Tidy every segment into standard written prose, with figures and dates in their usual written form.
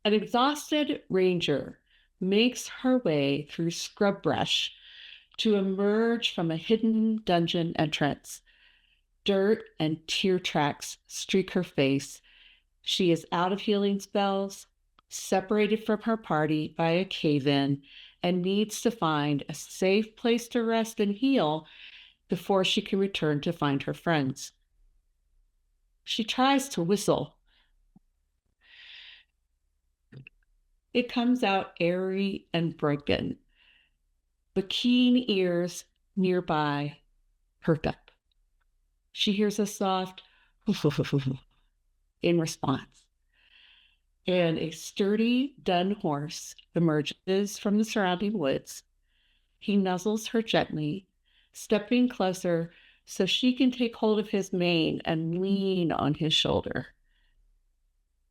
An exhausted ranger makes her way through scrub brush to emerge from a hidden dungeon entrance. Dirt and tear tracks streak her face. She is out of healing spells, separated from her party by a cave in, and needs to find a safe place to rest and heal before she can return to find her friends. She tries to whistle. It comes out airy and broken. The keen ears nearby perk up. She hears a soft in response, and a sturdy dun horse emerges from the surrounding woods. He nuzzles her gently, stepping closer so she can take hold of his mane and lean on his shoulder.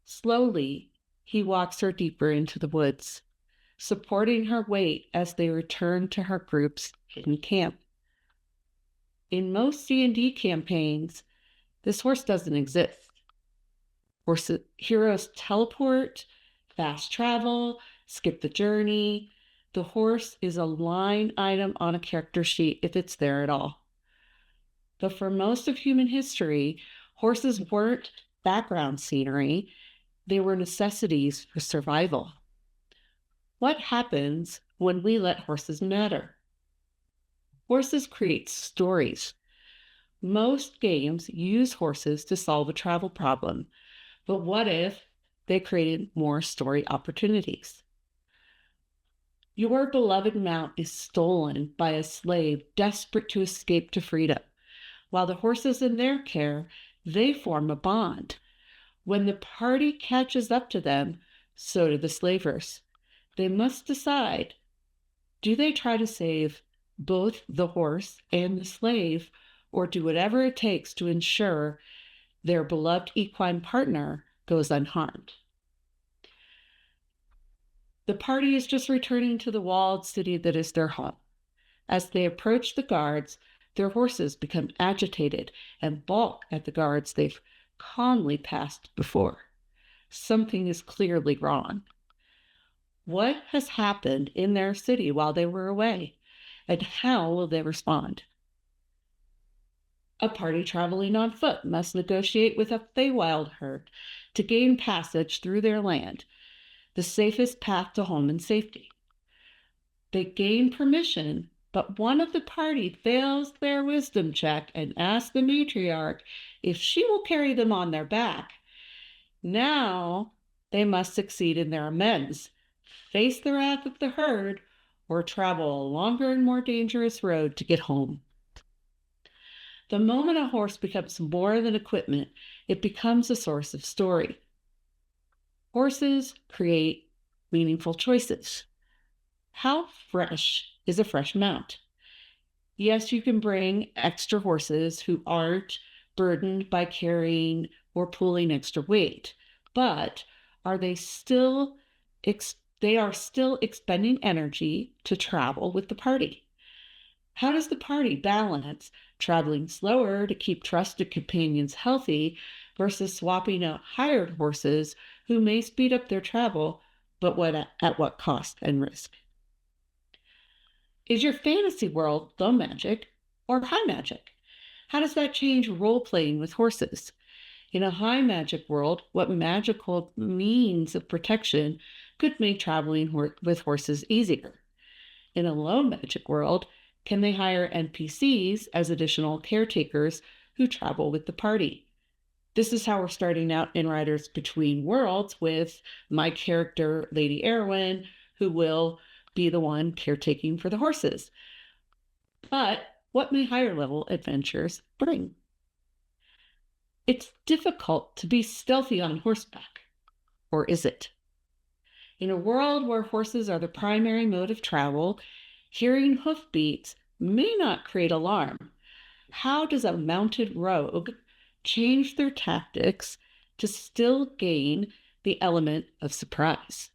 Slowly, he walks her deeper into the woods, supporting her weight as they return to her group's hidden camp. In most D&D campaigns, this horse doesn't exist. Heroes teleport, fast travel, skip the journey. The horse is a line item on a character sheet if it's there at all. But for most of human history, horses weren't background scenery, they were necessities for survival. What happens when we let horses matter? Horses create stories. Most games use horses to solve a travel problem, but what if they created more story opportunities? Your beloved mount is stolen by a slave desperate to escape to freedom. While the horse is in their care, they form a bond. When the party catches up to them, so do the slavers. They must decide, do they try to save both the horse and the slave, or do whatever it takes to ensure their beloved equine partner goes unharmed? The party is just returning to the walled city that is their home. As they approach the guards, their horses become agitated and balk at the guards they've calmly passed before. Something is clearly wrong. What has happened in their city while they were away, and how will they respond? A party traveling on foot must negotiate with a Feywild herd to gain passage through their land, the safest path to home and safety. They gain permission, but one of the party fails their wisdom check and asks the matriarch if she will carry them on their back. Now they must succeed in their amends, face the wrath of the herd, or travel a longer and more dangerous road to get home. The moment a horse becomes more than equipment, it becomes a source of story. Horses create meaningful choices. How fresh is a fresh mount? Yes, you can bring extra horses who aren't burdened by carrying or pulling extra weight, but are they still they are still expending energy to travel with the party. How does the party balance traveling slower to keep trusted companions healthy versus swapping out hired horses who may speed up their travel, but at what cost and risk? Is your fantasy world low magic or high magic? How does that change role playing with horses? In a high magic world, what magical means of protection could make traveling with horses easier? In a low magic world, can they hire NPCs as additional caretakers who travel with the party? This is how we're starting out in Riders Between Worlds with my character, Lady Erwin, who will be the one caretaking for the horses. But what may higher level adventures bring? It's difficult to be stealthy on horseback, or is it? In a world where horses are the primary mode of travel, hearing hoofbeats may not create alarm. How does a mounted rogue change their tactics to still gain the element of surprise?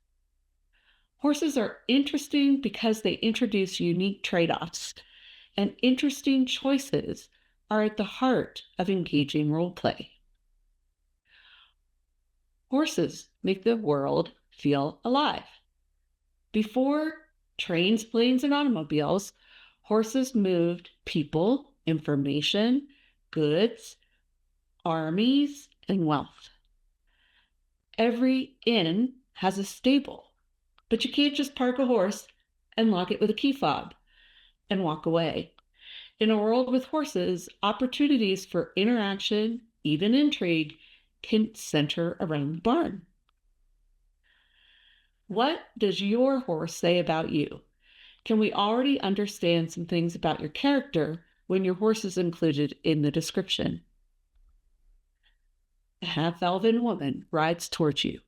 Horses are interesting because they introduce unique trade-offs, and interesting choices are at the heart of engaging roleplay. Horses make the world feel alive. Before trains, planes, and automobiles, horses moved people, information, goods, armies, and wealth. Every inn has a stable, but you can't just park a horse and lock it with a key fob and walk away. In a world with horses, opportunities for interaction, even intrigue, can center around the barn. What does your horse say about you? Can we already understand some things about your character when your horse is included in the description? A half-elven woman rides towards you.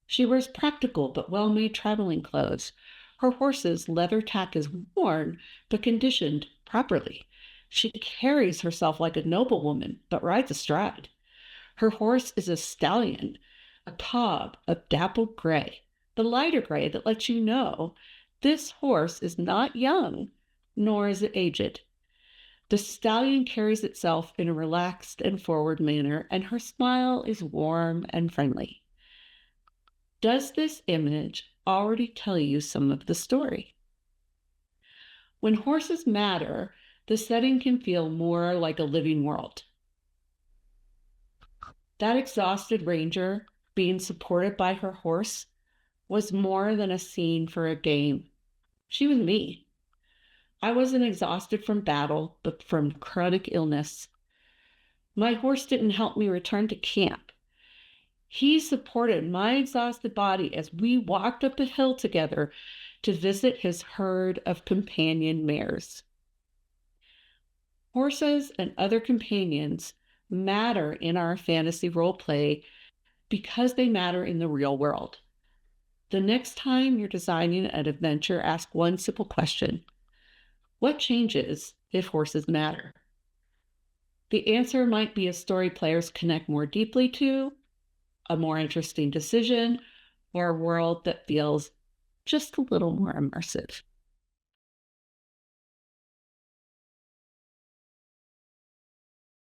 She wears practical but well-made traveling clothes. Her horse's leather tack is worn but conditioned properly. She carries herself like a noblewoman but rides astride. Her horse is a stallion, a cob of dappled gray, the lighter gray that lets you know this horse is not young, nor is it aged. The stallion carries itself in a relaxed and forward manner, and her smile is warm and friendly. Does this image already tell you some of the story? When horses matter, the setting can feel more like a living world. That exhausted ranger, being supported by her horse, was more than a scene for a game. She was me. I wasn't exhausted from battle, but from chronic illness. My horse didn't help me return to camp. He supported my exhausted body as we walked up a hill together to visit his herd of companion mares. Horses and other companions matter in our fantasy role play because they matter in the real world. The next time you're designing an adventure, ask one simple question: what changes if horses matter? The answer might be a story players connect more deeply to, a more interesting decision, or a world that feels just a little more immersive.